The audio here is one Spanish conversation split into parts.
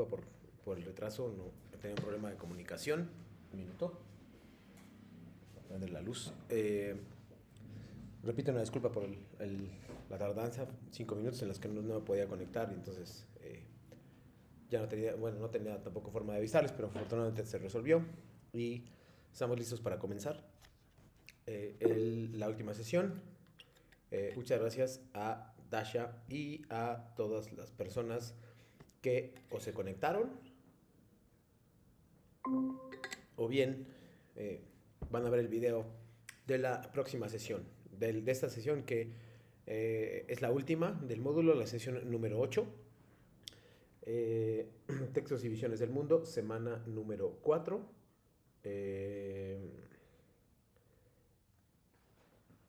por, por el retraso, no tenía un problema de comunicación. Un minuto, prender la luz. Repito una disculpa por la tardanza, 5 minutos en los que no me podía conectar, y entonces ya no tenía, bueno, no tenía tampoco forma de avisarles, pero afortunadamente se resolvió y estamos listos para comenzar la última sesión. Muchas gracias a Dasha y a todas las personas que o se conectaron o bien eh, van a ver el video de la próxima sesión, de esta sesión que es la última del módulo, la sesión número 8. Textos y visiones del mundo, semana número 4.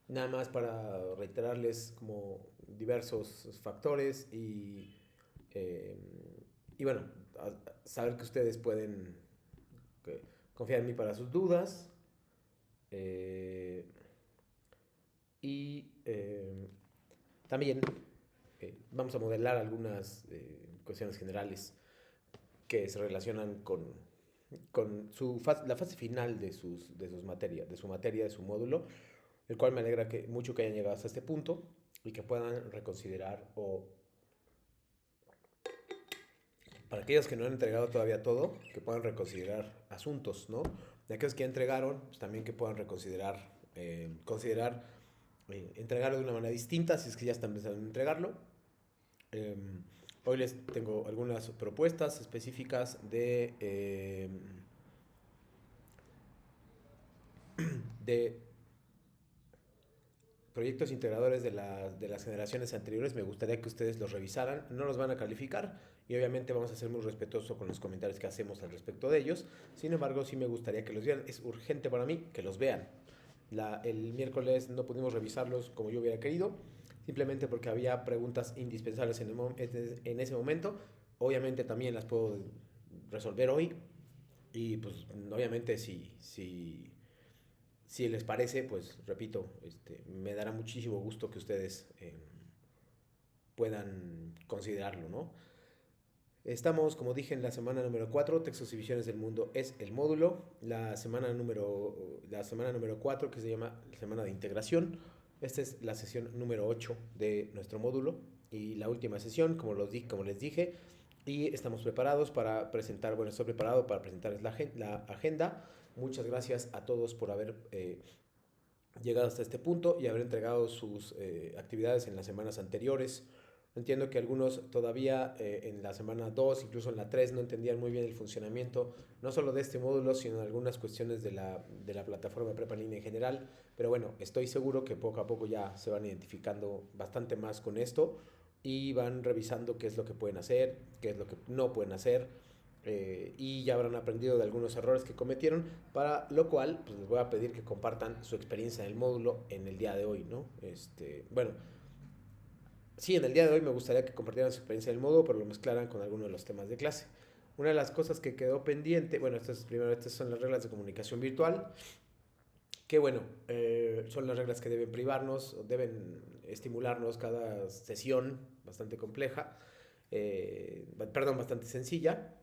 Nada más para reiterarles como diversos factores eh, y bueno, saber que ustedes pueden confiar en mí para sus dudas. Eh, y también vamos a modelar algunas cuestiones generales que se relacionan con la fase final de sus materias, de su módulo, el cual me alegra mucho que hayan llegado hasta este punto y que puedan reconsiderar o para aquellos que no han entregado todavía todo, que puedan reconsiderar asuntos, ¿no? De aquellos que ya entregaron, pues también que puedan reconsiderar, entregarlo de una manera distinta si es que ya están pensando en entregarlo. Eh, Hoy les tengo algunas propuestas específicas de proyectos integradores de las generaciones anteriores. Me gustaría que ustedes los revisaran. No los van a calificar y obviamente vamos a ser muy respetuosos con los comentarios que hacemos al respecto de ellos. Sin embargo, sí me gustaría que los vieran. Es urgente para mí que los vean. El miércoles no pudimos revisarlos como yo hubiera querido, simplemente porque había preguntas indispensables en ese momento. Obviamente también las puedo resolver hoy y pues obviamente si les parece, pues repito, me dará muchísimo gusto que ustedes puedan considerarlo, ¿no? Estamos, como dije, en la semana número 4, Textos y Visiones del Mundo es el módulo. La semana número 4, que se llama Semana de Integración. Esta es la sesión número 8 de nuestro módulo y la última sesión, como les dije. Y estamos preparados para presentar, bueno, estoy preparado para presentarles la agenda. Muchas gracias a todos por haber llegado hasta este punto y haber entregado sus actividades en las semanas anteriores. Entiendo que algunos todavía en la semana 2, incluso en la 3, no entendían muy bien el funcionamiento, no solo de este módulo, sino de algunas cuestiones de la plataforma de Prepa en línea en general. Pero bueno, estoy seguro que poco a poco ya se van identificando bastante más con esto y van revisando qué es lo que pueden hacer, qué es lo que no pueden hacer, y ya habrán aprendido de algunos errores que cometieron, para lo cual pues, les voy a pedir que compartan su experiencia en el módulo en el día de hoy, ¿no? Bueno, sí, en el día de hoy me gustaría que compartieran su experiencia en el módulo, pero lo mezclaran con alguno de los temas de clase. Una de las cosas que quedó pendiente, bueno, estas son las reglas de comunicación virtual, que bueno, son las reglas que deben privarnos, deben estimularnos cada sesión, bastante compleja, perdón, bastante sencilla,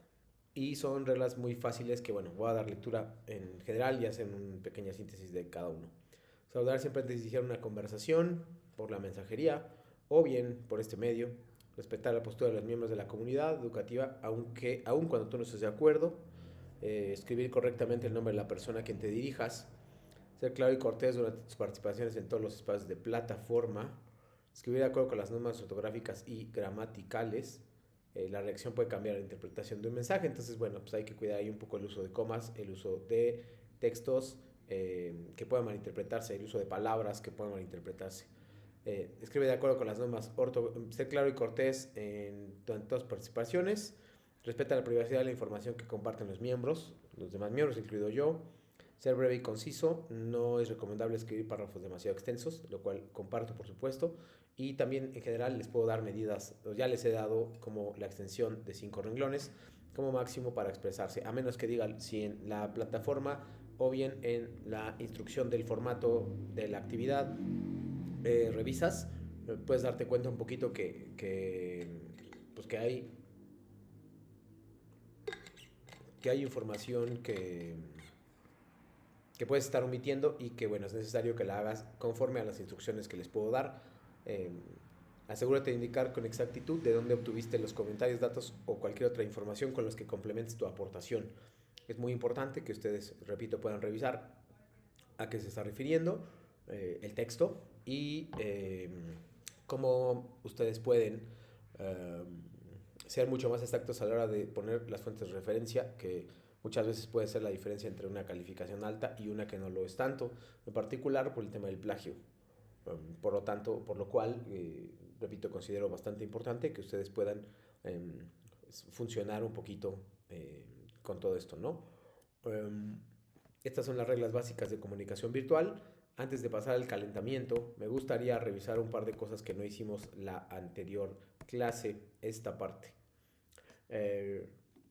y son reglas muy fáciles que, bueno, voy a dar lectura en general y hacer una pequeña síntesis de cada uno. Saludar siempre antes de iniciar una conversación por la mensajería o bien por este medio. Respetar la postura de los miembros de la comunidad educativa, aun cuando tú no estés de acuerdo. Escribir correctamente el nombre de la persona a quien te dirijas. Ser claro y cortés durante tus participaciones en todos los espacios de plataforma. Escribir de acuerdo con las normas ortográficas y gramaticales. La reacción puede cambiar la interpretación de un mensaje. Entonces, bueno, pues hay que cuidar ahí un poco el uso de comas, el uso de textos que puedan malinterpretarse, el uso de palabras que puedan malinterpretarse. Escribe de acuerdo con las normas ser claro y cortés en todas las participaciones. Respeta la privacidad de la información que comparten los demás miembros, incluido yo. Ser breve y conciso. No es recomendable escribir párrafos demasiado extensos, lo cual comparto, por supuesto. Y también en general les puedo dar medidas, ya les he dado como la extensión de 5 renglones como máximo para expresarse, a menos que digan si en la plataforma o bien en la instrucción del formato de la actividad revisas, puedes darte cuenta un poquito pues que hay que hay información que puedes estar omitiendo y que, bueno, es necesario que la hagas conforme a las instrucciones que les puedo dar. Eh, Asegúrate de indicar con exactitud de dónde obtuviste los comentarios, datos o cualquier otra información con los que complementes tu aportación. Es muy importante que ustedes, repito, puedan revisar a qué se está refiriendo el texto y cómo ustedes pueden eh, ser mucho más exactos a la hora de poner las fuentes de referencia, que muchas veces puede ser la diferencia entre una calificación alta y una que no lo es tanto, en particular por el tema del plagio. Por lo tanto, por lo cual, repito, considero bastante importante que ustedes puedan funcionar un poquito con todo esto, ¿no? Um, Estas son las reglas básicas de comunicación virtual. Antes de pasar al calentamiento, me gustaría revisar un par de cosas que no hicimos la anterior clase, esta parte.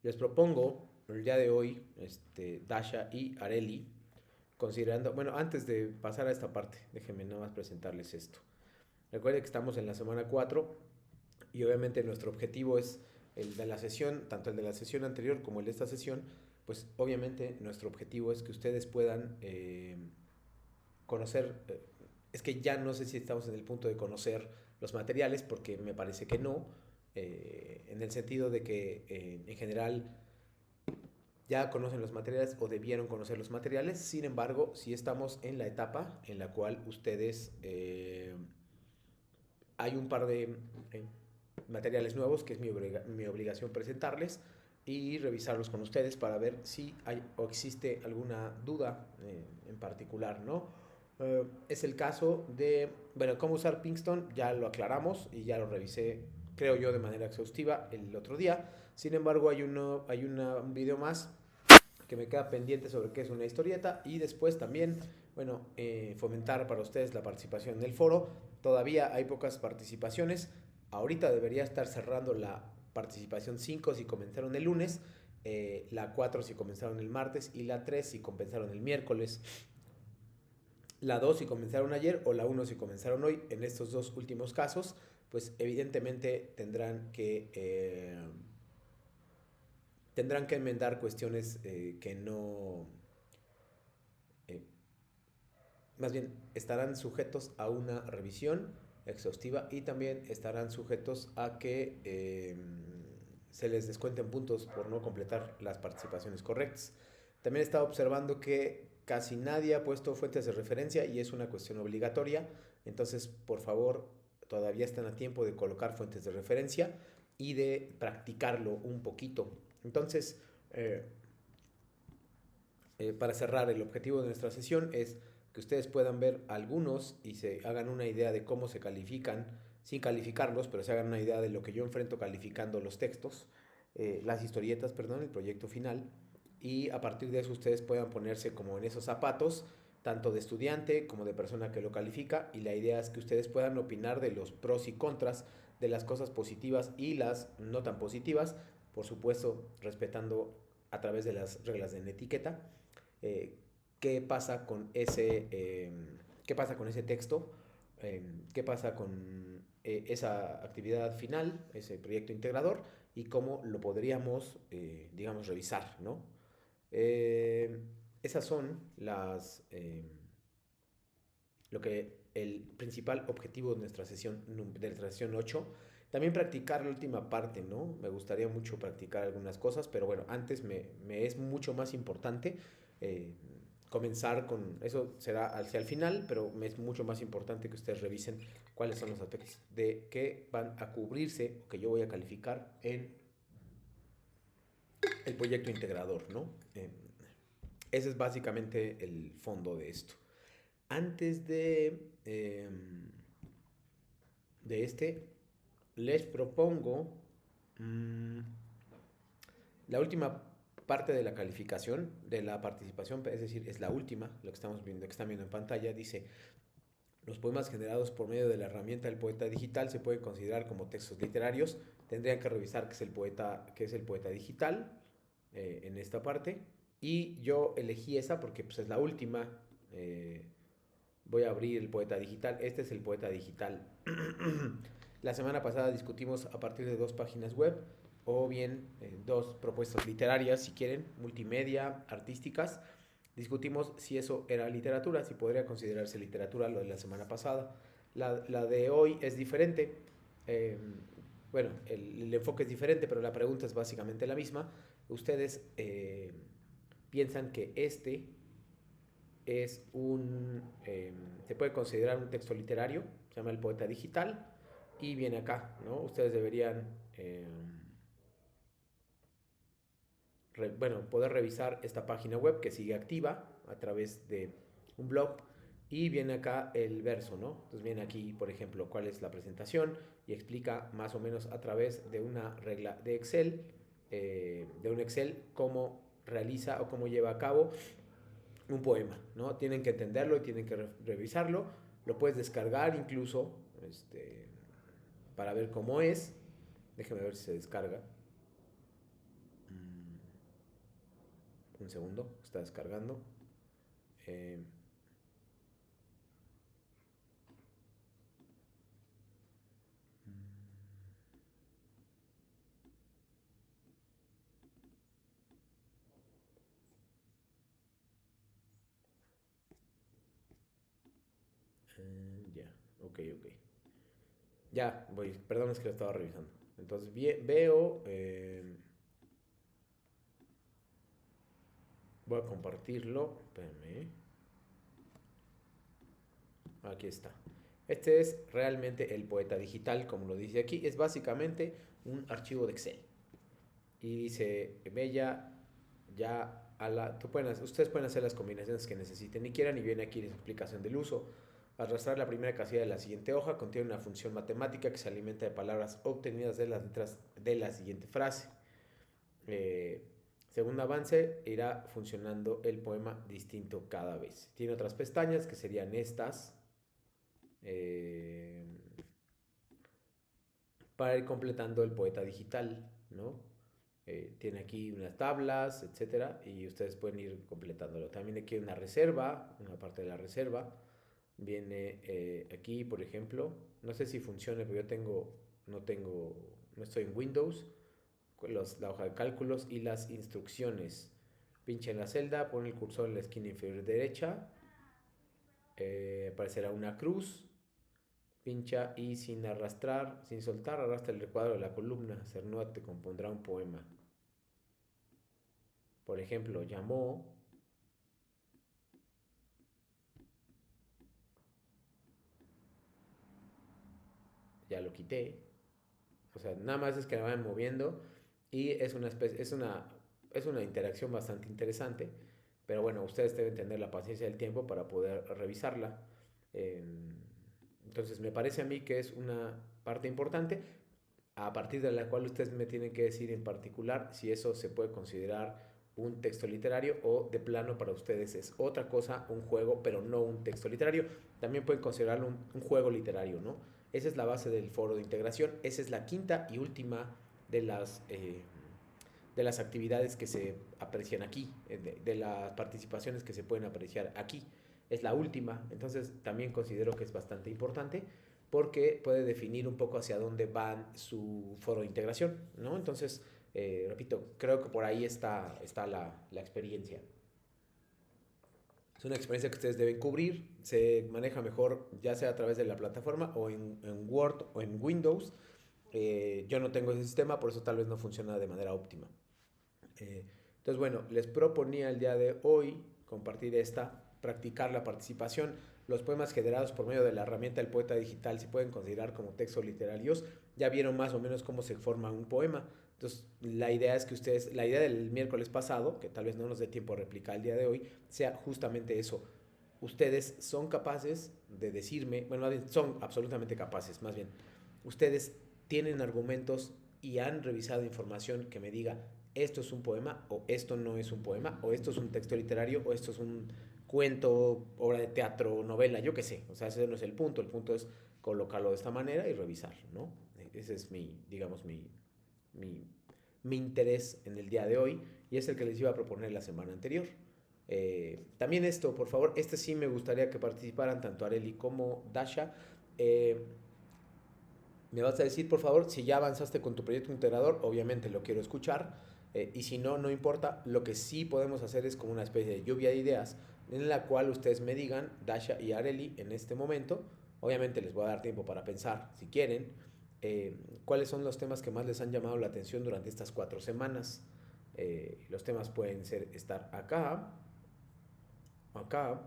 Les propongo el día de hoy, Dasha y Areli, considerando, bueno, antes de pasar a esta parte, déjenme nada más presentarles esto. Recuerden que estamos en la semana 4 y obviamente nuestro objetivo es el de la sesión, tanto el de la sesión anterior como el de esta sesión, pues obviamente nuestro objetivo es que ustedes puedan conocer, es que ya no sé si estamos en el punto de conocer los materiales, porque me parece que no, en el sentido de que en general ya conocen los materiales o debieron conocer los materiales. Sin embargo, sí estamos en la etapa en la cual ustedes hay un par de materiales nuevos que es mi obligación presentarles y revisarlos con ustedes para ver si hay o existe alguna duda en particular, ¿no? Es el caso de, bueno, cómo usar Pinkston, ya lo aclaramos y ya lo revisé, creo yo, de manera exhaustiva el otro día. Sin embargo, hay un video más que me queda pendiente sobre qué es una historieta y después también, bueno, fomentar para ustedes la participación en el foro. Todavía hay pocas participaciones. Ahorita debería estar cerrando la participación 5 si comenzaron el lunes, la 4 si comenzaron el martes y la 3 si comenzaron el miércoles. La 2 si comenzaron ayer o la 1 si comenzaron hoy. En estos dos últimos casos, pues evidentemente tendrán que enmendar cuestiones que no, eh, más bien estarán sujetos a una revisión exhaustiva y también estarán sujetos a que se les descuenten puntos por no completar las participaciones correctas. También he estado observando que casi nadie ha puesto fuentes de referencia y es una cuestión obligatoria, entonces por favor todavía están a tiempo de colocar fuentes de referencia y de practicarlo un poquito. Entonces, para cerrar, el objetivo de nuestra sesión es que ustedes puedan ver algunos y se hagan una idea de cómo se califican, sin calificarlos, pero se hagan una idea de lo que yo enfrento calificando los textos, las historietas, perdón, el proyecto final, y a partir de eso ustedes puedan ponerse como en esos zapatos, tanto de estudiante como de persona que lo califica, y la idea es que ustedes puedan opinar de los pros y contras, de las cosas positivas y las no tan positivas, por supuesto respetando a través de las reglas de etiqueta, eh, qué pasa con qué pasa con ese texto, qué pasa con esa actividad final, ese proyecto integrador y cómo lo podríamos, digamos, revisar, ¿no? Eh, Esas son lo que el principal objetivo de nuestra sesión 8. También practicar la última parte, ¿no? Me gustaría mucho practicar algunas cosas, pero bueno, antes me es mucho más importante eh, comenzar con, eso será hacia el final, pero me es mucho más importante que ustedes revisen cuáles son los aspectos de que van a cubrirse o que yo voy a calificar en el proyecto integrador, ¿no? Ese es básicamente el fondo de esto. Antes de les propongo mmm, la última parte de la calificación, de la participación, es decir, es la última, lo que estamos viendo, que están viendo en pantalla, dice: los poemas generados por medio de la herramienta del poeta digital se pueden considerar como textos literarios. Tendrían que revisar qué es el poeta digital en esta parte. Y yo elegí esa porque pues, es la última. Voy a abrir el poeta digital. Este es el poeta digital. La semana pasada discutimos a partir de dos páginas web. o bien dos propuestas literarias, si quieren, multimedia, artísticas. Discutimos si eso era literatura, si podría considerarse literatura lo de la semana pasada. La de hoy es diferente. Eh, bueno, el enfoque es diferente, pero la pregunta es básicamente la misma. Ustedes piensan que este es se puede considerar un texto literario, se llama El Poeta Digital, y viene acá, ¿no? Ustedes deberían, bueno, poder revisar esta página web que sigue activa a través de un blog, y viene acá el verso, ¿no? Entonces viene aquí, por ejemplo, cuál es la presentación y explica más o menos a través de una regla de Excel, de un Excel, cómo realiza o cómo lleva a cabo un poema, ¿no? Tienen que entenderlo y tienen que revisarlo. Lo puedes descargar incluso para ver cómo es. Déjeme ver si se descarga. Un segundo, está descargando. Eh, ya, ok, ok. Ya, voy, perdón, es que lo estaba revisando. Entonces veo, voy a compartirlo. Espérame. Aquí está. Este es realmente el poeta digital, como lo dice aquí. Es básicamente un archivo de Excel. Y dice, Bella, ya ustedes pueden hacer las combinaciones que necesiten y quieran, y viene aquí la explicación del uso. Arrastrar la primera casilla de la siguiente hoja contiene una función matemática que se alimenta de palabras obtenidas de las letras de la siguiente frase. Eh, Según avance, irá funcionando el poema distinto cada vez. Tiene otras pestañas que serían estas, eh, para ir completando el poeta digital, ¿no? Tiene aquí unas tablas, etcétera, y ustedes pueden ir completándolo. También aquí hay una reserva, una parte de la reserva. Viene aquí, por ejemplo, no sé si funciona, pero no estoy en Windows, la hoja de cálculos y las instrucciones. Pincha en la celda, pone el cursor en la esquina inferior derecha, aparecerá una cruz, pincha y sin arrastrar, sin soltar, arrastra el recuadro de la columna. Cernuda te compondrá un poema. Por ejemplo, llamó, ya lo quité. O sea, nada más es que la van moviendo, y es una especie, es una interacción bastante interesante. Pero bueno, ustedes deben tener la paciencia del tiempo para poder revisarla. Eh, entonces, me parece a mí que es una parte importante, a partir de la cual ustedes me tienen que decir en particular si eso se puede considerar un texto literario, o de plano para ustedes es otra cosa, un juego, pero no un texto literario. También pueden considerarlo un juego literario, ¿no? Esa es la base del foro de integración. Esa es la quinta y última de las actividades que se aprecian aquí, de las participaciones que se pueden apreciar aquí. Es la última, entonces también considero que es bastante importante, porque puede definir un poco hacia dónde va su foro de integración, ¿no? Entonces, repito, creo que por ahí está la experiencia. Es una experiencia que ustedes deben cubrir, se maneja mejor ya sea a través de la plataforma o en Word o en Windows. Yo no tengo ese sistema, por eso tal vez no funciona de manera óptima. Entonces, bueno, les proponía el día de hoy compartir practicar la participación. Los poemas generados por medio de la herramienta del poeta digital se pueden considerar como textos literarios. Ya vieron más o menos cómo se forma un poema. Entonces, la idea del miércoles pasado, que tal vez no nos dé tiempo a replicar el día de hoy, sea justamente eso. Ustedes son capaces de decirme, bueno, son absolutamente capaces, más bien, ustedes tienen argumentos y han revisado información que me diga esto es un poema o esto no es un poema, o esto es un texto literario o esto es un cuento, obra de teatro, novela, yo qué sé. O sea, ese no es el punto es colocarlo de esta manera y revisarlo, ¿no? Ese es digamos, mi, mi interés en el día de hoy, y es el que les iba a proponer la semana anterior. También esto, por favor, sí me gustaría que participaran tanto Areli como Dasha. Eh, Me vas a decir, por favor, si ya avanzaste con tu proyecto integrador, obviamente lo quiero escuchar. Y si no, no importa. Lo que sí podemos hacer es como una especie de lluvia de ideas en la cual ustedes me digan, Dasha y Areli, en este momento, obviamente les voy a dar tiempo para pensar, si quieren, eh, cuáles son los temas que más les han llamado la atención durante estas 4 semanas. Los temas pueden ser estar acá, acá,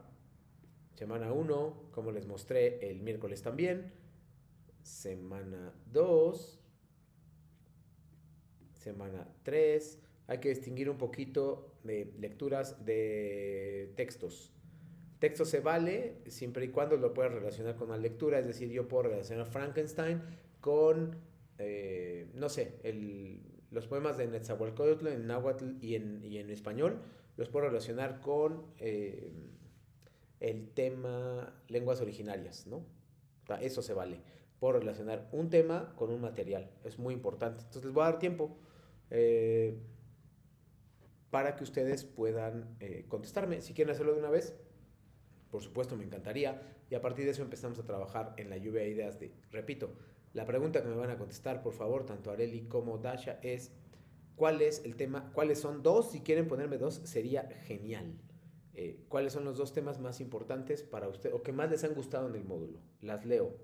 semana uno, como les mostré el miércoles también, semana 2, semana 3. Hay que distinguir un poquito de lecturas de textos. Texto se vale siempre y cuando lo puedas relacionar con una lectura, es decir, yo puedo relacionar Frankenstein con, no sé, los poemas de Netzahualcóyotl en náhuatl y en español, los puedo relacionar con el tema lenguas originarias, ¿no? O sea, eso se vale. Puedo relacionar un tema con un material, es muy importante. Entonces les voy a dar tiempo eh, para que ustedes puedan contestarme. Si quieren hacerlo de una vez, por supuesto, me encantaría. Y a partir de eso empezamos a trabajar en la lluvia de ideas de, repito, la pregunta que me van a contestar, por favor, tanto Areli como Dasha, es ¿cuál es el tema? ¿Cuáles son dos? Si quieren ponerme dos, sería genial. ¿Cuáles son los dos temas más importantes para usted o que más les han gustado en el módulo? Las leo.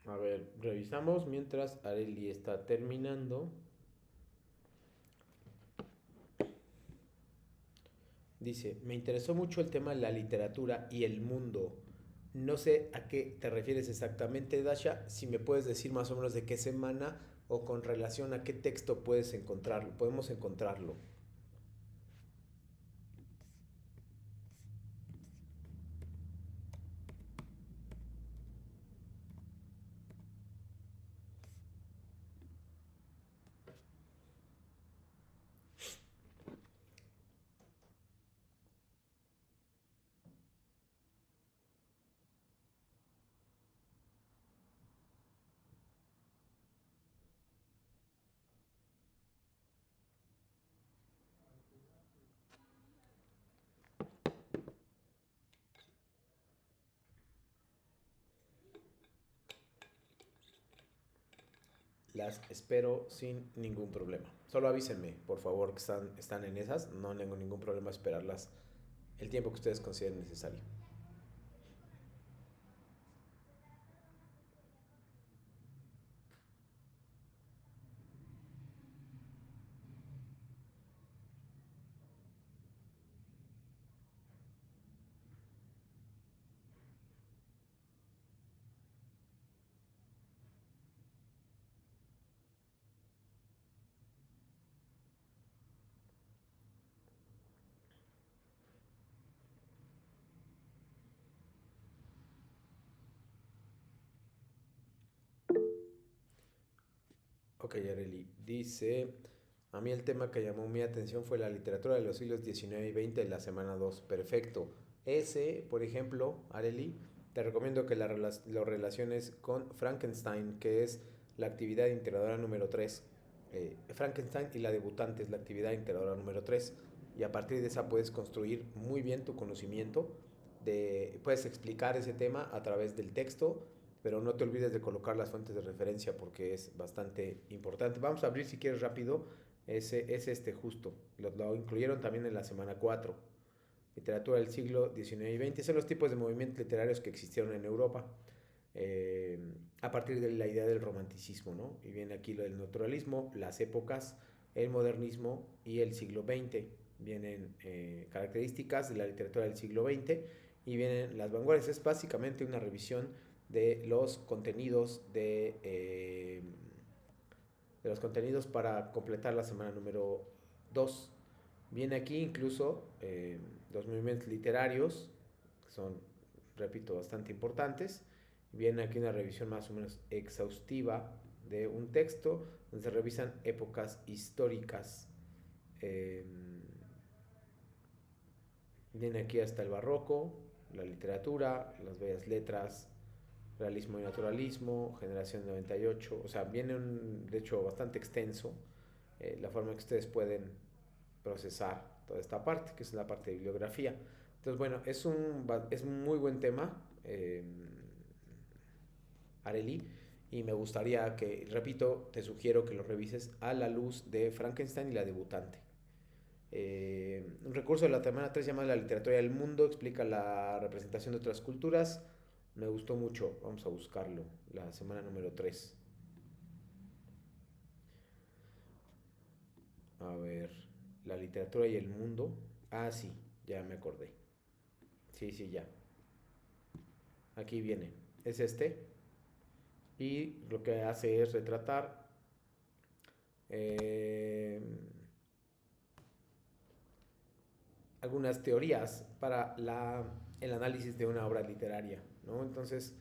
A ver, revisamos mientras Areli está terminando. Dice, me interesó mucho el tema de la literatura y el mundo. No sé a qué te refieres exactamente, Dasha. Si me puedes decir más o menos de qué semana o con relación a qué texto puedes encontrarlo, podemos encontrarlo. Las espero sin ningún problema. Solo avísenme, por favor, que están en esas. No tengo ningún problema esperarlas el tiempo que ustedes consideren necesario. Ok, Yareli. Dice, a mí el tema que llamó mi atención fue la literatura de los siglos XIX y XX de la semana 2. Perfecto. Ese, por ejemplo, Areli, te recomiendo que lo relaciones con Frankenstein, que es la actividad integradora número 3. Frankenstein y la debutante es la actividad integradora número 3. Y a partir de esa puedes construir muy bien tu conocimiento. Puedes explicar ese tema a través del texto, pero no te olvides de colocar las fuentes de referencia porque es bastante importante. Vamos a abrir si quieres rápido, es este justo, lo incluyeron también en la semana 4. Literatura del siglo XIX y XX, son los tipos de movimientos literarios que existieron en Europa eh, a partir de la idea del romanticismo, ¿no? Y viene aquí lo del naturalismo, las épocas, el modernismo y el siglo XX. Vienen características de la literatura del siglo XX y vienen las vanguardias. Es básicamente una revisión de los contenidos de los contenidos para completar la semana número 2. Viene aquí incluso los movimientos literarios, que son, repito, bastante importantes. Viene aquí una revisión más o menos exhaustiva de un texto donde se revisan épocas históricas. Eh, Viene aquí hasta el barroco, la literatura, las bellas letras, realismo y naturalismo, generación 98. O sea, viene de hecho bastante extenso la forma en que ustedes pueden procesar toda esta parte, que es la parte de bibliografía. Entonces, bueno, es un muy buen tema, Areli, y me gustaría que, repito, te sugiero que lo revises a la luz de Frankenstein y la debutante. Un recurso de la semana 3 llamado La literatura del mundo, explica la representación de otras culturas. Me gustó mucho, vamos a buscarlo, la semana número 3. A ver, la literatura y el mundo. Ah, sí, ya me acordé. Sí, sí, ya. Aquí viene. Es este. Y lo que hace es retratar eh, algunas teorías para el análisis de una obra literaria, ¿no? Entonces,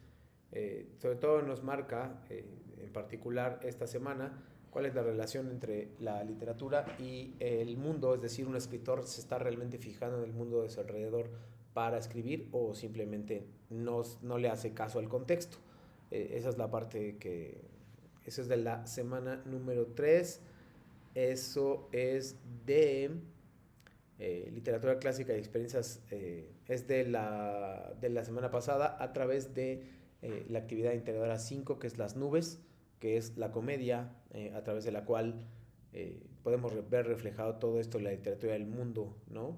sobre todo nos marca, en particular esta semana, cuál es la relación entre la literatura y el mundo, es decir, un escritor se está realmente fijando en el mundo de su alrededor para escribir o simplemente no le hace caso al contexto. Esa es la parte eso es de la semana número 3. Eso es de literatura clásica y experiencias, es de la semana pasada a través de la actividad integradora 5, que es las nubes, que es la comedia a través de la cual podemos ver reflejado todo esto en la literatura del mundo, ¿no?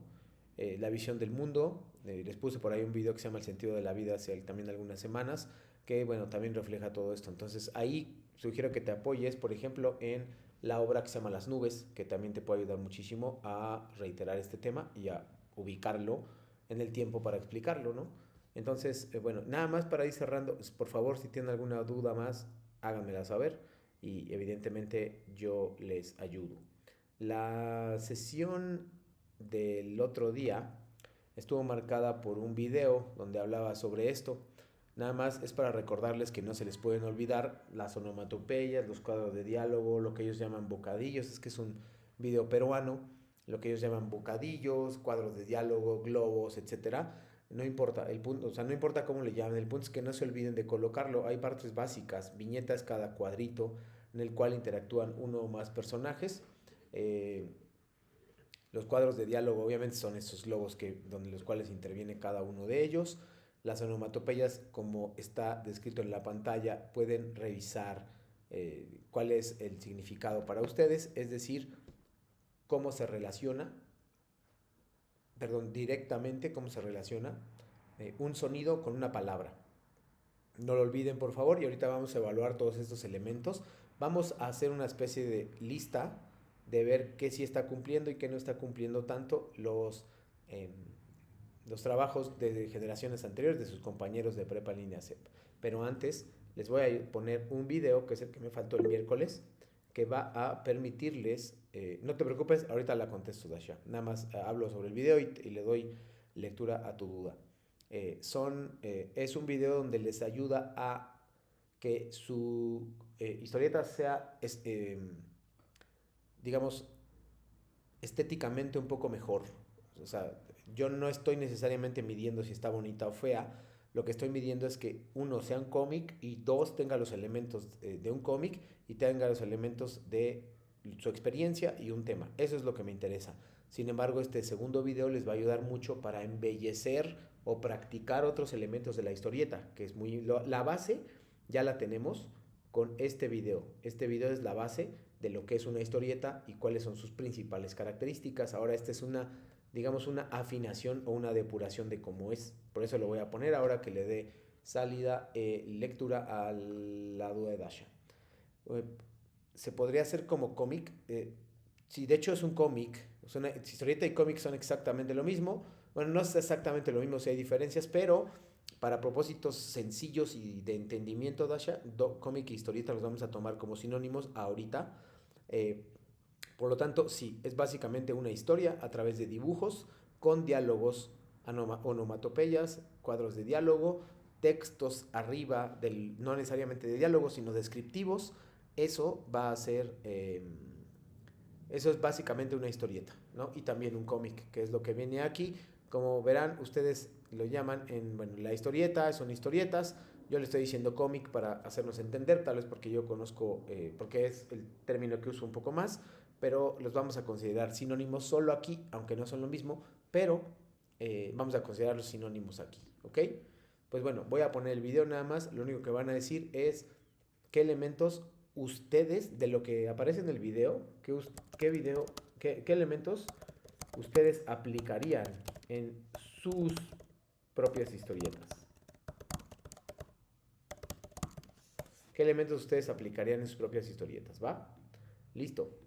La visión del mundo. Les puse por ahí un video que se llama El sentido de la vida hace también algunas semanas, que bueno, también refleja todo esto. Entonces ahí sugiero que te apoyes, por ejemplo, en la obra que se llama Las nubes, que también te puede ayudar muchísimo a reiterar este tema y a ubicarlo en el tiempo para explicarlo, ¿no? Entonces, bueno, nada más para ir cerrando, por favor, si tienen alguna duda más, háganmela saber y evidentemente yo les ayudo. La sesión del otro día estuvo marcada por un video donde hablaba sobre esto. Nada más es para recordarles que no se les pueden olvidar las onomatopeyas, los cuadros de diálogo, lo que ellos llaman bocadillos, es que es un video peruano, lo que ellos llaman bocadillos, cuadros de diálogo, globos, etcétera. No importa el punto, o sea, no importa cómo le llamen, el punto es que no se olviden de colocarlo. Hay partes básicas, viñetas cada cuadrito en el cual interactúan uno o más personajes. Eh, los cuadros de diálogo obviamente son esos globos donde los cuales interviene cada uno de ellos. Las onomatopeyas, como está descrito en la pantalla, pueden revisar cuál es el significado para ustedes, es decir, cómo se relaciona, perdón, directamente cómo se relaciona un sonido con una palabra. No lo olviden, por favor, y ahorita vamos a evaluar todos estos elementos. Vamos a hacer una especie de lista de ver qué sí está cumpliendo y qué no está cumpliendo tanto eh, los trabajos de generaciones anteriores de sus compañeros de prepa en línea CEP. Pero antes les voy a poner un video, que es el que me faltó el miércoles, que va a permitirles, no te preocupes, ahorita la contesto, Dasha, nada más hablo sobre el video y le doy lectura a tu duda. Es un video donde les ayuda a que su historieta sea, digamos, estéticamente un poco mejor. O sea, yo no estoy necesariamente midiendo si está bonita o fea. Lo que estoy midiendo es que uno sea un cómic y dos tenga los elementos de un cómic y tenga los elementos de su experiencia y un tema. Eso es lo que me interesa. Sin embargo, este segundo video les va a ayudar mucho para embellecer o practicar otros elementos de la historieta, que es la base ya la tenemos con este video. Este video es la base de lo que es una historieta y cuáles son sus principales características. Ahora esta es digamos, una afinación o una depuración de cómo es. Por eso lo voy a poner ahora que le dé salida, lectura a la duda de Dasha. Eh, Se podría hacer como cómic. Sí, de hecho es un cómic. Historieta y cómic son exactamente lo mismo. Bueno, no es exactamente lo mismo, si hay diferencias, pero para propósitos sencillos y de entendimiento, Dasha, cómic e historieta los vamos a tomar como sinónimos ahorita. Eh, por lo tanto, sí, es básicamente una historia a través de dibujos con diálogos, onomatopeyas, cuadros de diálogo, textos arriba, no necesariamente de diálogos, sino descriptivos. Eso va a ser, eso es básicamente una historieta, ¿no? Y también un cómic, que es lo que viene aquí. Como verán, ustedes lo llaman bueno, la historieta, son historietas. Yo le estoy diciendo cómic para hacernos entender, tal vez porque yo conozco, porque es el término que uso un poco más, pero los vamos a considerar sinónimos solo aquí, aunque no son lo mismo, pero vamos a considerar los sinónimos aquí, ¿ok? Pues bueno, voy a poner el video nada más, lo único que van a decir es qué elementos ustedes, de lo que aparece en el video, qué elementos ustedes aplicarían en sus propias historietas. ¿Qué elementos ustedes aplicarían en sus propias historietas? ¿Va? Listo.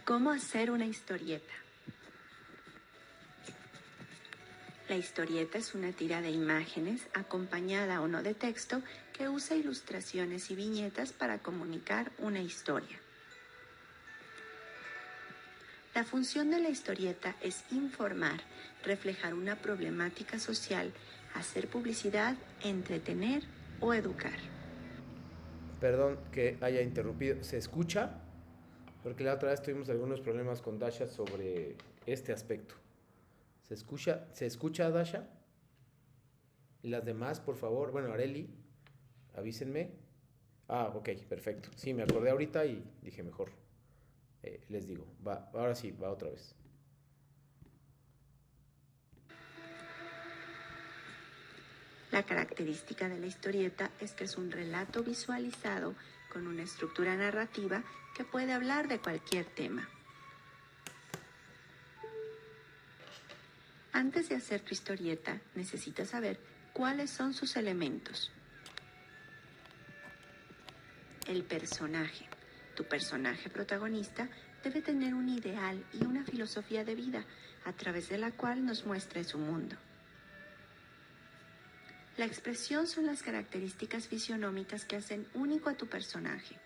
¿Cómo hacer una historieta? La historieta es una tira de imágenes acompañada o no de texto que usa ilustraciones y viñetas para comunicar una historia. La función de la historieta es informar, reflejar una problemática social, hacer publicidad, entretener o educar. Perdón que haya interrumpido. ¿Se escucha? Porque la otra vez tuvimos algunos problemas con Dasha sobre este aspecto. Se escucha Dasha? Y las demás, por favor. Bueno, Areli, avísenme. Ah, ok, perfecto. Sí, me acordé ahorita y dije mejor. Les digo, va, ahora sí, va otra vez. La característica de la historieta es que es un relato visualizado con una estructura narrativa que puede hablar de cualquier tema. Antes de hacer tu historieta, necesitas saber cuáles son sus elementos. El personaje. Tu personaje protagonista debe tener un ideal y una filosofía de vida a través de la cual nos muestre su mundo. La expresión son las características fisionómicas que hacen único a tu personaje.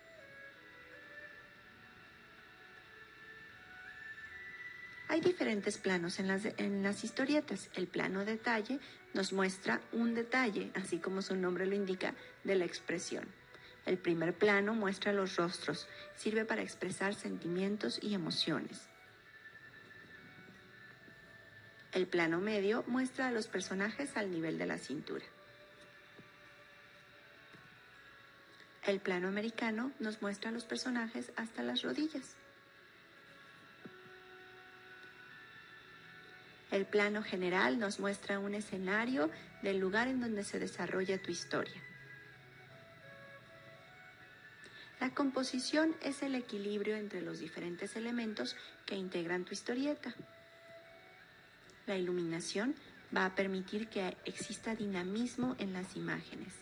Hay diferentes planos en las historietas. El plano detalle nos muestra un detalle, así como su nombre lo indica, de la expresión. El primer plano muestra los rostros, sirve para expresar sentimientos y emociones. El plano medio muestra a los personajes al nivel de la cintura. El plano americano nos muestra a los personajes hasta las rodillas. El plano general nos muestra un escenario del lugar en donde se desarrolla tu historia. La composición es el equilibrio entre los diferentes elementos que integran tu historieta. La iluminación va a permitir que exista dinamismo en las imágenes.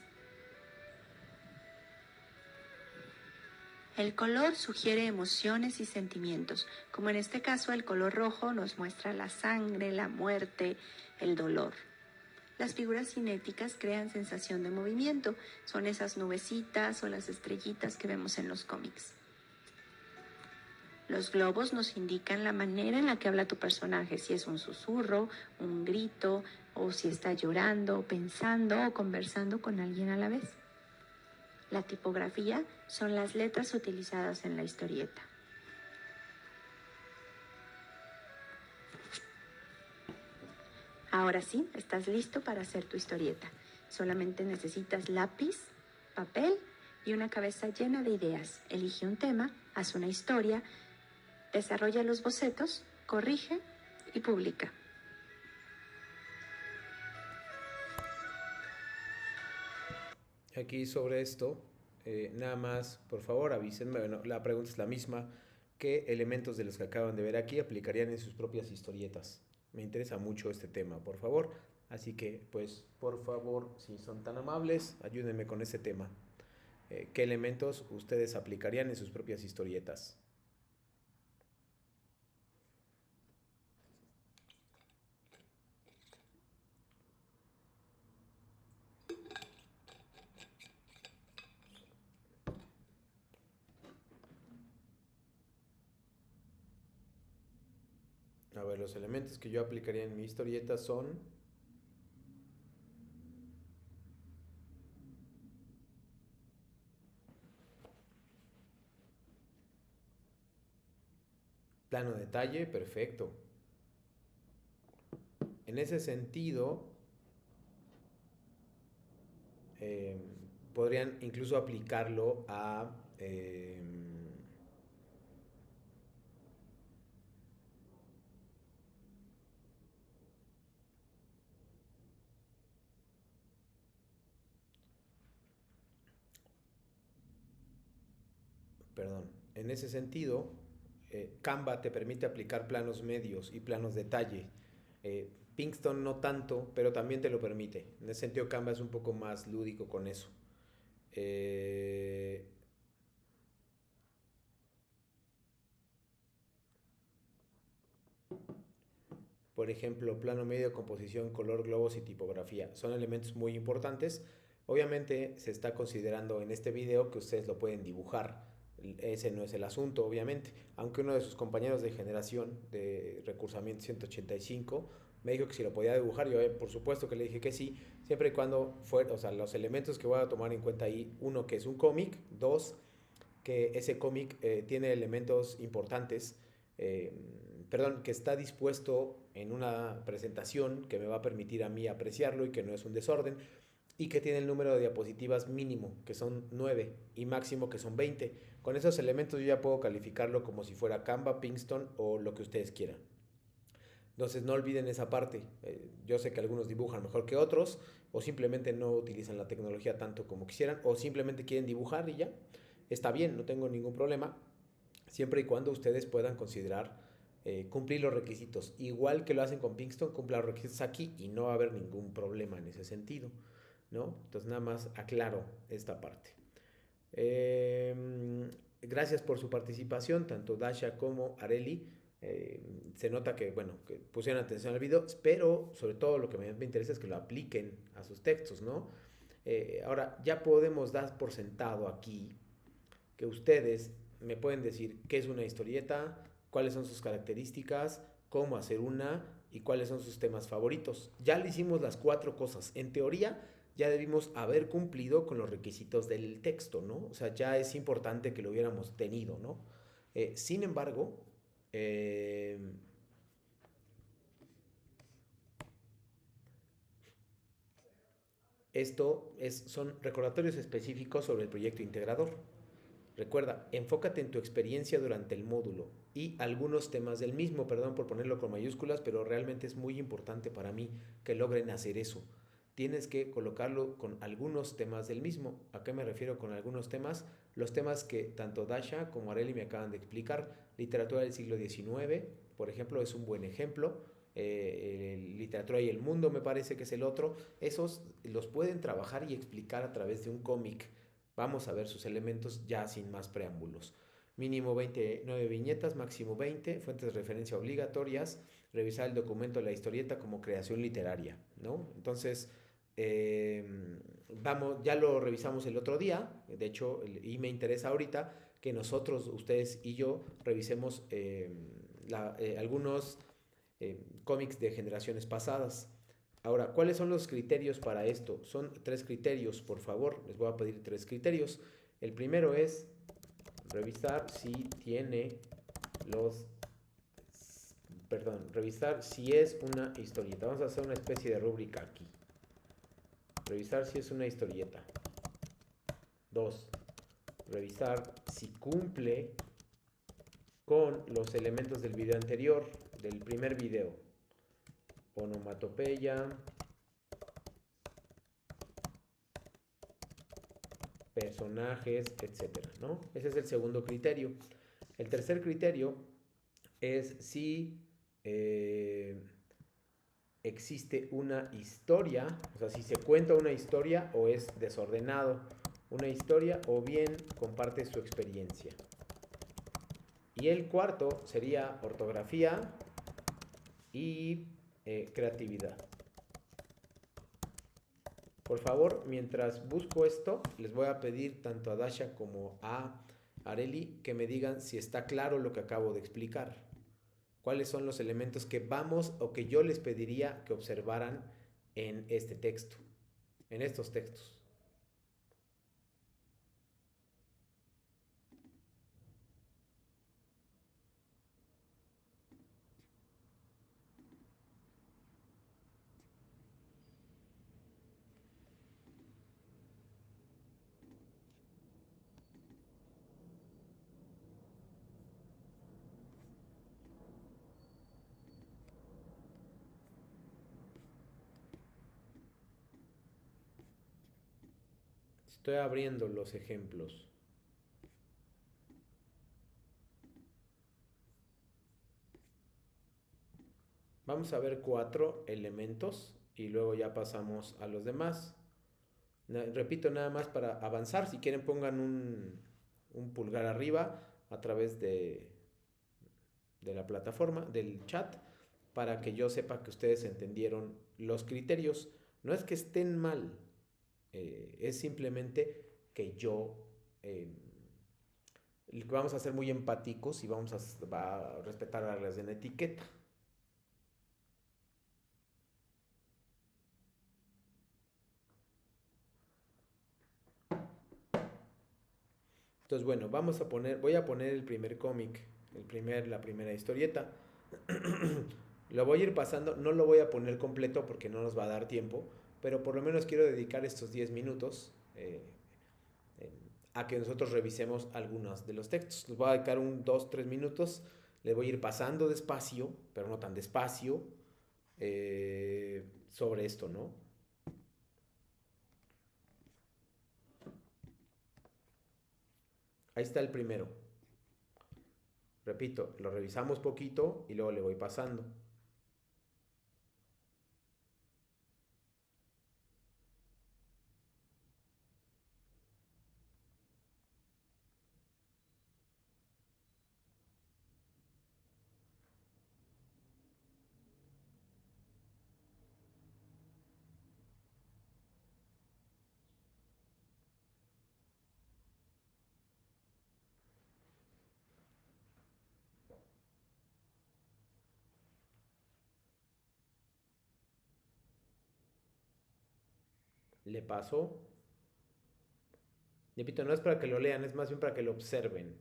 El color sugiere emociones y sentimientos, como en este caso el color rojo nos muestra la sangre, la muerte, el dolor. Las figuras cinéticas crean sensación de movimiento, son esas nubecitas o las estrellitas que vemos en los cómics. Los globos nos indican la manera en la que habla tu personaje, si es un susurro, un grito, o si está llorando, pensando o conversando con alguien a la vez. La tipografía son las letras utilizadas en la historieta. Ahora sí, estás listo para hacer tu historieta. Solamente necesitas lápiz, papel y una cabeza llena de ideas. Elige un tema, haz una historia, desarrolla los bocetos, corrige y publica. Aquí sobre esto, nada más, por favor, avísenme. Bueno, la pregunta es la misma. ¿Qué elementos de los que acaban de ver aquí aplicarían en sus propias historietas? Me interesa mucho este tema. Por favor, Así que, pues, por favor, si son tan amables, ayúdenme con ese tema. ¿Qué elementos ustedes aplicarían en sus propias historietas? A ver, los elementos que yo aplicaría en mi historieta son plano detalle, perfecto. En ese sentido, eh, podrían incluso aplicarlo a... perdón, en ese sentido, Canva te permite aplicar planos medios y planos detalle. Pinkston no tanto, pero también te lo permite. En ese sentido, Canva es un poco más lúdico con eso. Eh, por ejemplo, plano medio, composición, color, globos y tipografía. Son elementos muy importantes. Obviamente se está considerando en este video que ustedes lo pueden dibujar. Ese no es el asunto, obviamente. Aunque uno de sus compañeros de generación de Recursamiento 185 me dijo que si lo podía dibujar, yo por supuesto que le dije que sí, siempre y cuando fuera, o sea, los elementos que voy a tomar en cuenta ahí, uno, que es un cómic, dos, que ese cómic tiene elementos importantes, eh, perdón, que está dispuesto en una presentación que me va a permitir a mí apreciarlo y que no es un desorden, y que tiene el número de diapositivas mínimo, que son 9, y máximo, que son 20. Con esos elementos yo ya puedo calificarlo como si fuera Canva, Pinkston o lo que ustedes quieran. Entonces no olviden esa parte. Yo sé que algunos dibujan mejor que otros, o simplemente no utilizan la tecnología tanto como quisieran, o simplemente quieren dibujar y ya. Está bien, no tengo ningún problema, siempre y cuando ustedes puedan considerar cumplir los requisitos. Igual que lo hacen con Pinkston, cumplan los requisitos aquí y no va a haber ningún problema en ese sentido, ¿no? Entonces nada más aclaro esta parte. Gracias por su participación, tanto Dasha como Areli. Se nota que, bueno, que pusieron atención al video, pero sobre todo lo que me interesa es que lo apliquen a sus textos, ¿no? Ahora, ya podemos dar por sentado aquí que ustedes me pueden decir qué es una historieta, cuáles son sus características, cómo hacer una y cuáles son sus temas favoritos. Ya le hicimos las 4 cosas. En teoría, ya debimos haber cumplido con los requisitos del texto, ¿no? O sea, ya es importante que lo hubiéramos tenido, ¿no? Sin embargo, eh, son recordatorios específicos sobre el proyecto integrador. Recuerda, enfócate en tu experiencia durante el módulo y algunos temas del mismo, perdón por ponerlo con mayúsculas, pero realmente es muy importante para mí que logren hacer eso. Tienes que colocarlo con algunos temas del mismo. ¿A qué me refiero con algunos temas? Los temas que tanto Dasha como Areli me acaban de explicar. Literatura del siglo XIX, por ejemplo, es un buen ejemplo. Literatura y el mundo me parece que es el otro. Esos los pueden trabajar y explicar a través de un cómic. Vamos a ver sus elementos ya sin más preámbulos. Mínimo 29 viñetas, máximo 20, fuentes de referencia obligatorias, revisar el documento de la historieta como creación literaria, ¿no? Entonces, eh, vamos, ya lo revisamos el otro día, de hecho, y me interesa ahorita que nosotros, ustedes y yo, revisemos algunos cómics de generaciones pasadas. Ahora, ¿cuáles son los criterios para esto? Son 3 criterios, por favor. Les voy a pedir 3 criterios. El primero es revisar si tiene los... Perdón, revisar si es una historieta. Vamos a hacer una especie de rúbrica aquí. Revisar si es una historieta. 2. Revisar si cumple con los elementos del video anterior, del primer video. Onomatopeya, personajes, etcétera, ¿no? Ese es el segundo criterio. El tercer criterio es si existe una historia, o sea, si se cuenta una historia o es desordenado una historia o bien comparte su experiencia. Y el cuarto sería ortografía y creatividad. Por favor, mientras busco esto, les voy a pedir tanto a Dasha como a Areli que me digan si está claro lo que acabo de explicar. ¿Cuáles son los elementos que vamos o que yo les pediría que observaran en este texto, en estos textos? Estoy abriendo los ejemplos. Vamos a ver 4 elementos y luego ya pasamos a los demás. Repito nada más para avanzar. Si quieren pongan un pulgar arriba a través de la plataforma, del chat, para que yo sepa que ustedes entendieron los criterios. No es que estén mal, es simplemente que yo vamos a ser muy empáticos y vamos a respetar las reglas de la etiqueta. Entonces, bueno, voy a poner el primer cómic, la primera historieta. Lo voy a ir pasando, no lo voy a poner completo porque no nos va a dar tiempo, pero por lo menos quiero dedicar estos 10 minutos eh, a que nosotros revisemos algunos de los textos. Les voy a dedicar 2, 3 minutos, le voy a ir pasando despacio, pero no tan despacio, sobre esto, ¿no? Ahí está el primero. Repito, lo revisamos poquito y luego le voy pasando. Le paso. Repito, no es para que lo lean, es más bien para que lo observen.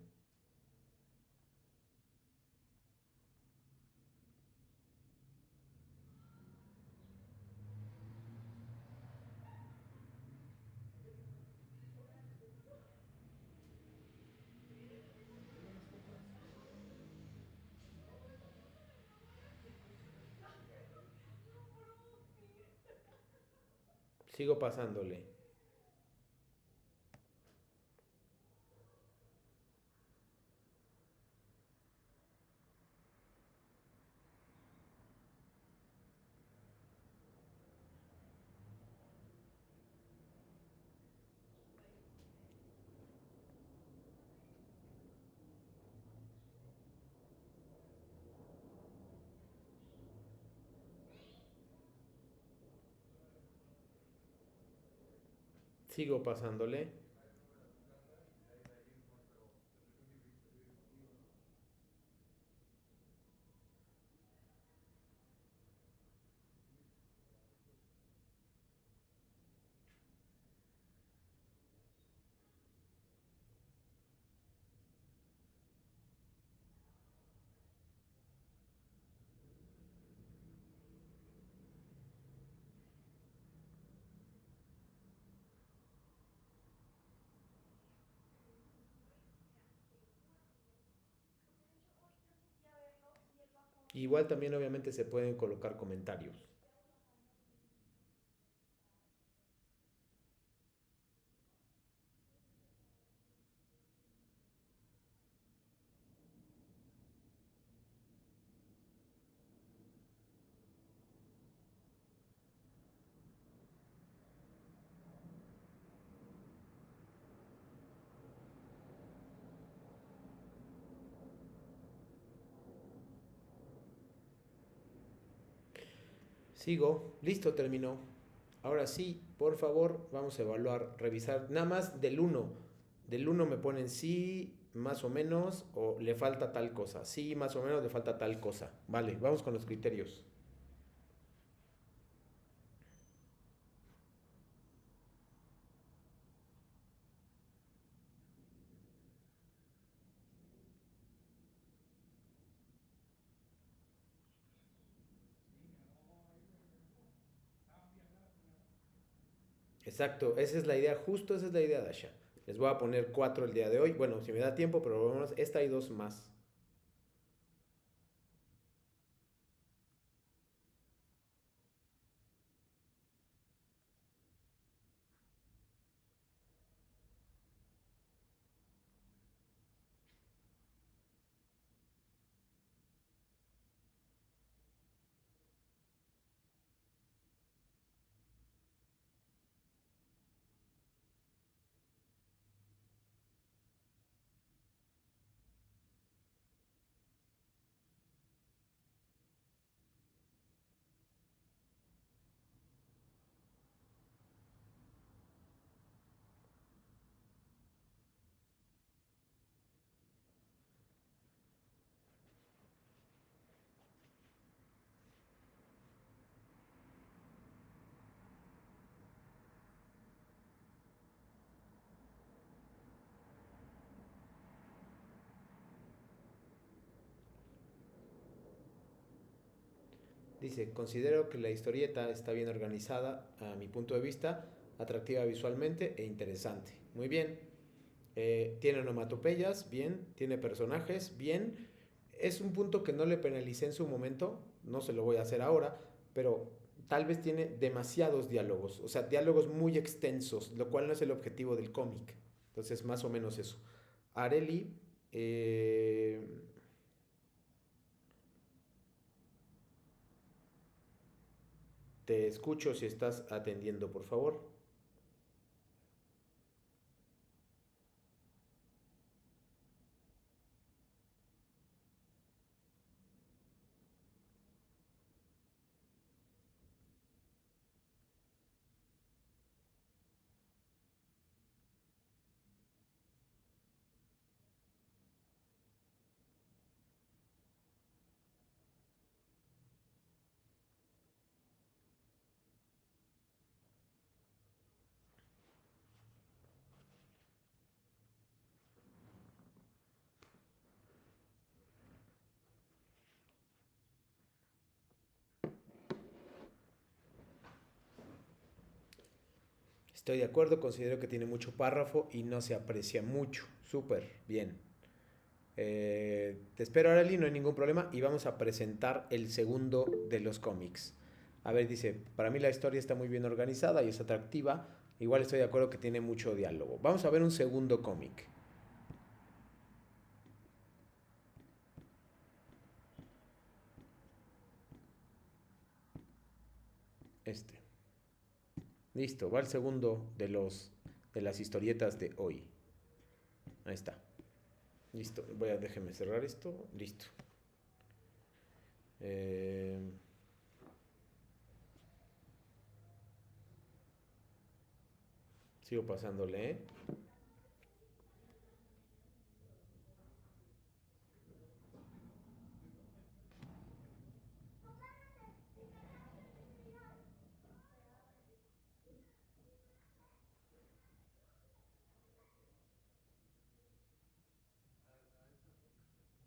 Sigo pasándole. Sigo pasándole. Igual también obviamente se pueden colocar comentarios. Sigo. Listo, terminó. Ahora sí, por favor, vamos a evaluar, revisar. Nada más del uno. Del uno me ponen sí, más o menos, o le falta tal cosa. Sí, más o menos, le falta tal cosa. Vale, vamos con los criterios. Exacto, esa es la idea, justo esa es la idea, Dasha. Les voy a poner cuatro el día de hoy. Bueno, si me da tiempo, pero por lo menos esta y dos más. Dice, considero que la historieta está bien organizada a mi punto de vista, atractiva visualmente e interesante. Muy bien. Tiene onomatopeyas, bien. Tiene personajes, bien. Es un punto que no le penalicé en su momento, no se lo voy a hacer ahora, pero tal vez tiene demasiados diálogos, o sea, diálogos muy extensos, lo cual no es el objetivo del cómic. Entonces, más o menos eso. Areli, eh, te escucho si estás atendiendo, por favor. Estoy de acuerdo, considero que tiene mucho párrafo y no se aprecia mucho. Súper, bien. Te espero, Arely, no hay ningún problema. Y vamos a presentar el segundo de los cómics. A ver, dice, para mí la historia está muy bien organizada y es atractiva. Igual estoy de acuerdo que tiene mucho diálogo. Vamos a ver un segundo cómic. Este. Listo, va el segundo de las historietas de hoy. Ahí está. Listo. Déjeme cerrar esto. Listo. Eh, sigo pasándole, ¿eh?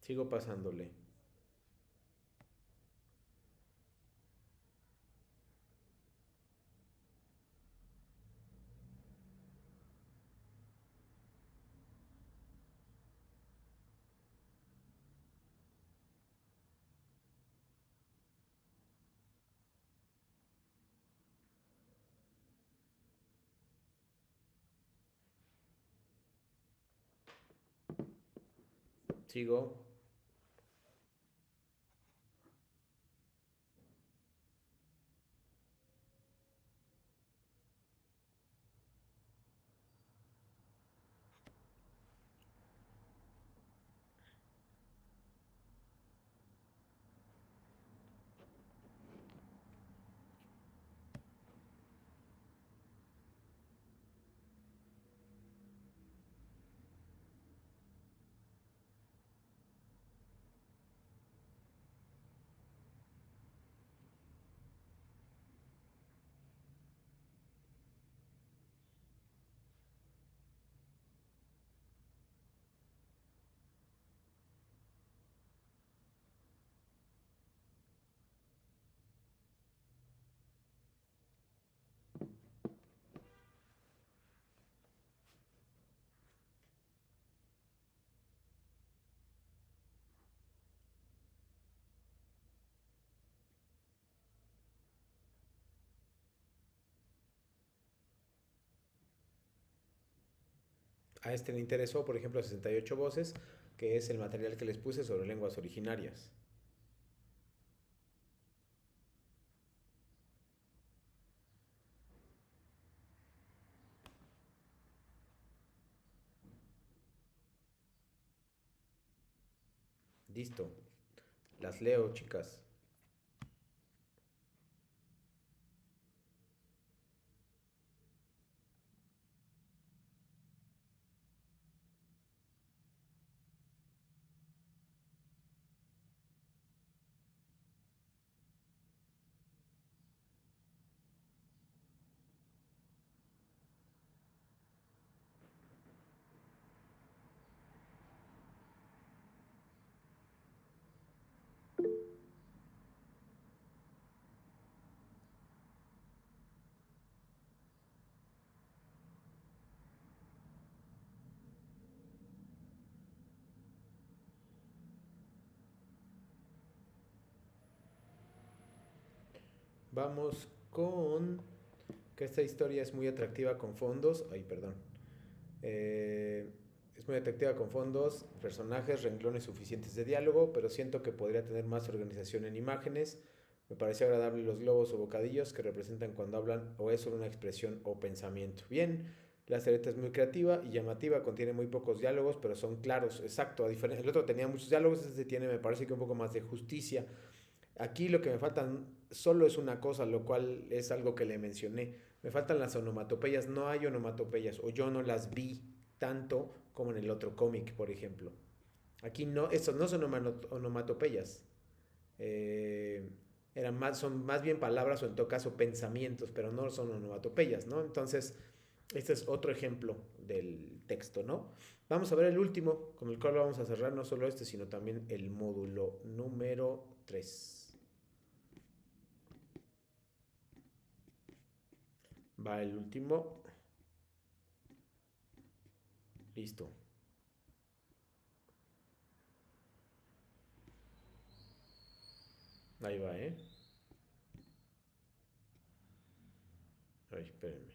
Sigo pasándole. Sigo. A este le interesó, por ejemplo, 68 voces, que es el material que les puse sobre lenguas originarias. Listo. Las leo, chicas. Vamos con que esta historia es muy atractiva con fondos. Ay, perdón. Eh, es muy atractiva con fondos, personajes, renglones suficientes de diálogo, pero siento que podría tener más organización en imágenes. Me pareció agradable los globos o bocadillos que representan cuando hablan o es solo una expresión o pensamiento. Bien, la historieta es muy creativa y llamativa, contiene muy pocos diálogos, pero son claros. Exacto, a diferencia, el otro tenía muchos diálogos, este tiene, me parece que un poco más de justicia. Aquí lo que me faltan solo es una cosa, lo cual es algo que le mencioné. Me faltan las onomatopeyas. No hay onomatopeyas o yo no las vi tanto como en el otro cómic, por ejemplo. Aquí no, estos no son onomatopeyas. Eh, son más bien palabras o en todo caso pensamientos, pero no son onomatopeyas, ¿no? Entonces, este es otro ejemplo del texto, ¿no? Vamos a ver el último, con el cual vamos a cerrar no solo este, sino también el módulo número 3. Va el último. Listo. Ahí va, ¿eh? Ay, espérenme.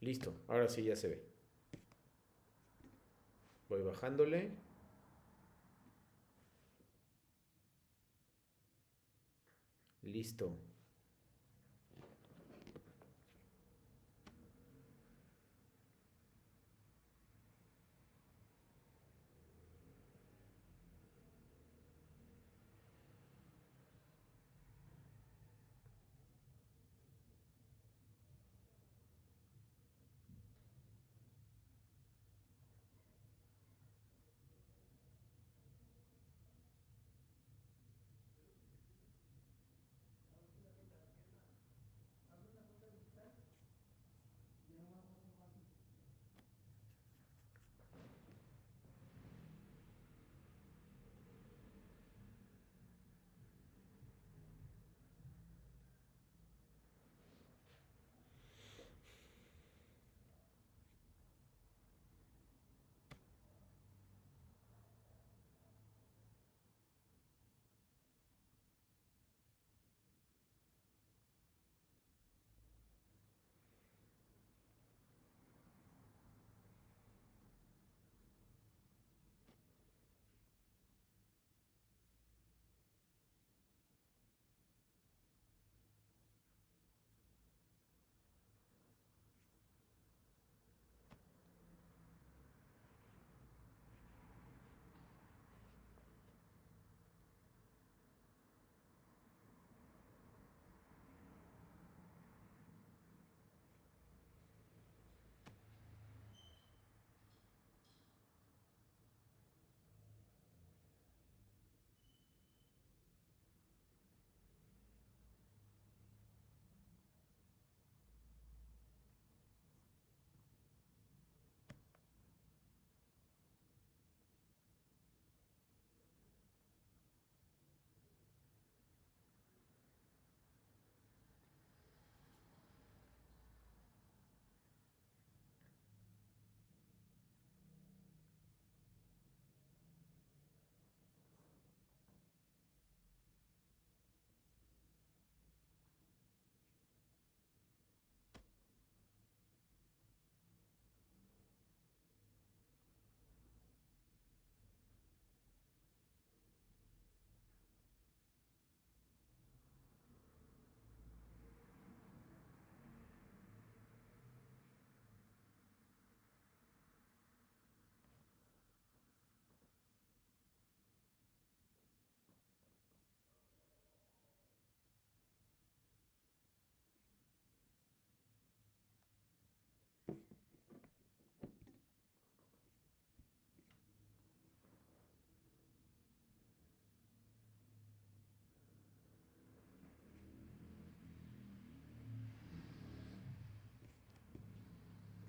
Listo. Ahora sí ya se ve. Voy bajándole. Listo.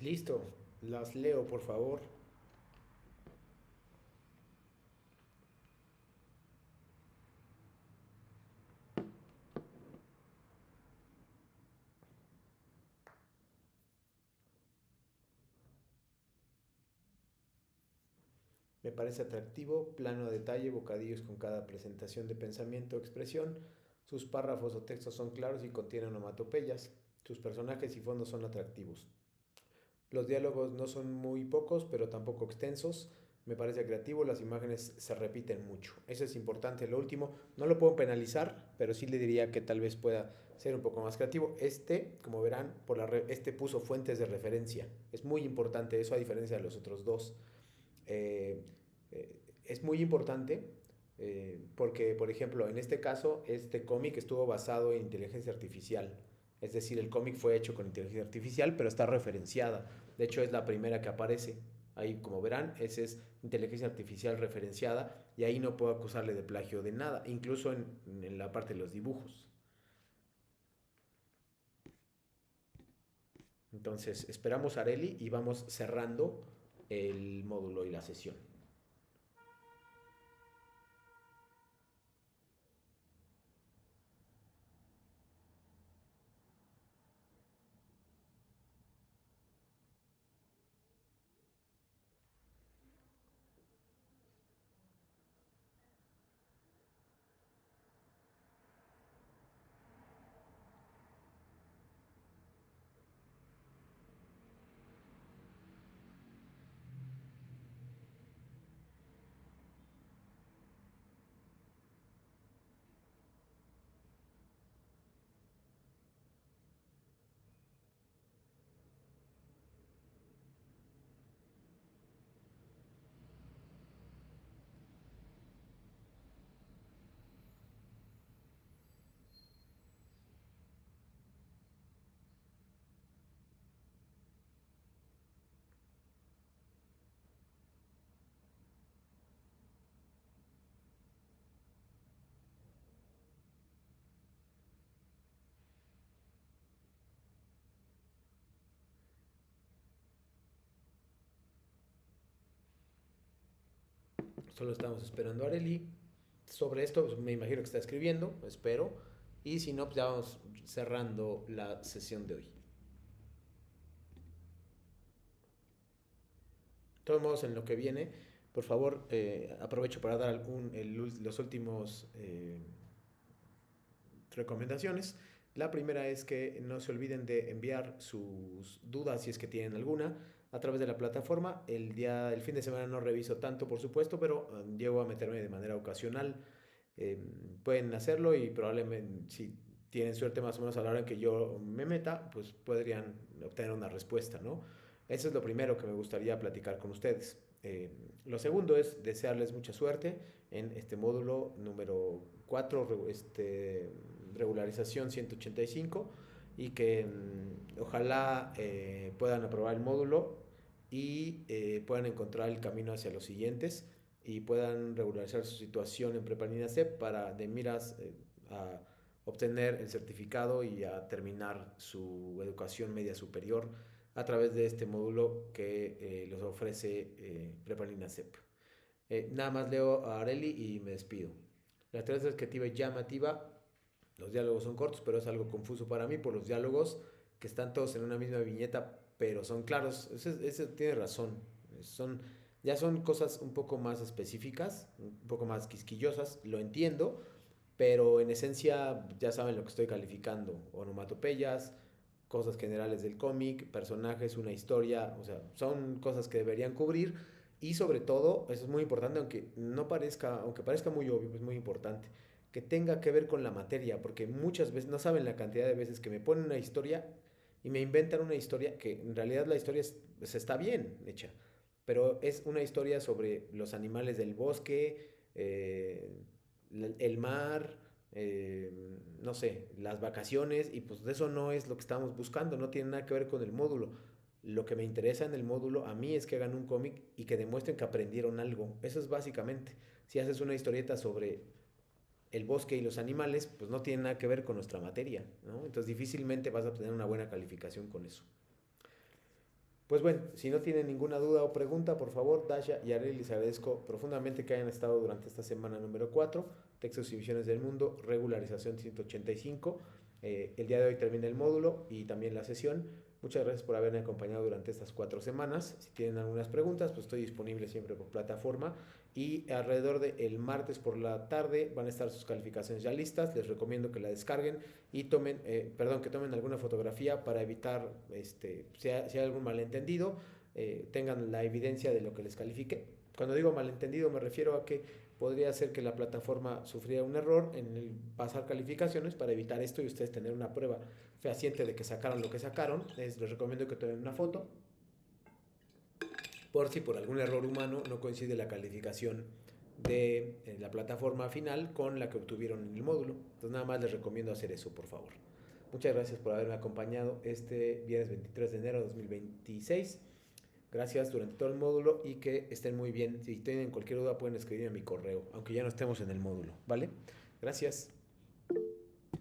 Listo, las leo por favor. Me parece atractivo, plano a detalle, bocadillos con cada presentación de pensamiento o expresión. Sus párrafos o textos son claros y contienen onomatopeyas. Sus personajes y fondos son atractivos. Los diálogos no son muy pocos, pero tampoco extensos. Me parece creativo, las imágenes se repiten mucho. Eso es importante. Lo último, no lo puedo penalizar, pero sí le diría que tal vez pueda ser un poco más creativo. Como verán, este puso fuentes de referencia. Es muy importante eso a diferencia de los otros dos. Eh, es muy importante porque, por ejemplo, en este caso, este cómic estuvo basado en inteligencia artificial. Es decir, el cómic fue hecho con inteligencia artificial, pero está referenciada. De hecho, es la primera que aparece. Ahí, como verán, esa es inteligencia artificial referenciada y ahí no puedo acusarle de plagio de nada, incluso en la parte de los dibujos. Entonces, esperamos a Areli y vamos cerrando el módulo y la sesión. Solo estamos esperando a Areli. Sobre esto, pues, me imagino que está escribiendo, espero. Y si no, pues ya vamos cerrando la sesión de hoy. De todos modos, en lo que viene, por favor, aprovecho para dar los últimos recomendaciones. La primera es que no se olviden de enviar sus dudas, si es que tienen alguna, a través de la plataforma. El fin de semana no reviso tanto, por supuesto, pero llego a meterme de manera ocasional. Pueden hacerlo y probablemente, si tienen suerte más o menos a la hora en que yo me meta, pues podrían obtener una respuesta, ¿no? Eso es lo primero que me gustaría platicar con ustedes. Lo segundo es desearles mucha suerte en este módulo número 4, regularización 185, y que ojalá puedan aprobar el módulo y puedan encontrar el camino hacia los siguientes y puedan regularizar su situación en Prepa SEP para de miras a obtener el certificado y a terminar su educación media superior a través de este módulo que les ofrece Prepa SEP. Nada más leo a Areli y me despido. La estrategia adjetiva y llamativa. Los diálogos son cortos, pero es algo confuso para mí por los diálogos que están todos en una misma viñeta, pero son claros. Ese tiene razón. Son, ya son cosas un poco más específicas, un poco más quisquillosas, lo entiendo, pero en esencia ya saben lo que estoy calificando. Onomatopeyas, cosas generales del cómic, personajes, una historia, o sea, son cosas que deberían cubrir y sobre todo, eso es muy importante, aunque parezca muy obvio, es muy importante, que tenga que ver con la materia, porque muchas veces no saben la cantidad de veces que me ponen una historia y me inventan una historia que en realidad la historia pues, está bien hecha, pero es una historia sobre los animales del bosque, el mar, no sé, las vacaciones, y pues eso no es lo que estamos buscando, no tiene nada que ver con el módulo. Lo que me interesa en el módulo a mí es que hagan un cómic y que demuestren que aprendieron algo. Eso es básicamente. Si haces una historieta sobre el bosque y los animales, pues no tiene nada que ver con nuestra materia, ¿no? Entonces difícilmente vas a obtener una buena calificación con eso. Pues bueno, si no tienen ninguna duda o pregunta, por favor, Dasha y Ariel, les agradezco profundamente que hayan estado durante esta semana número 4, Textos y Visiones del Mundo, regularización 185. El día de hoy termina el módulo y también la sesión. Muchas gracias por haberme acompañado durante estas 4 semanas. Si tienen algunas preguntas, pues estoy disponible siempre por plataforma. Y alrededor del martes por la tarde van a estar sus calificaciones ya listas. Les recomiendo que la descarguen y que tomen alguna fotografía para evitar, si hay algún malentendido, tengan la evidencia de lo que les califique. Cuando digo malentendido me refiero a que podría ser que la plataforma sufriera un error en el pasar calificaciones. Para evitar esto y ustedes tener una prueba fehaciente de que sacaron lo que sacaron, les recomiendo que tomen una foto por si por algún error humano no coincide la calificación de la plataforma final con la que obtuvieron en el módulo. Entonces nada más les recomiendo hacer eso, por favor. Muchas gracias por haberme acompañado este viernes 23 de enero de 2026. Gracias durante todo el módulo y que estén muy bien. Si tienen cualquier duda pueden escribir a mi correo, aunque ya no estemos en el módulo, ¿vale? Gracias.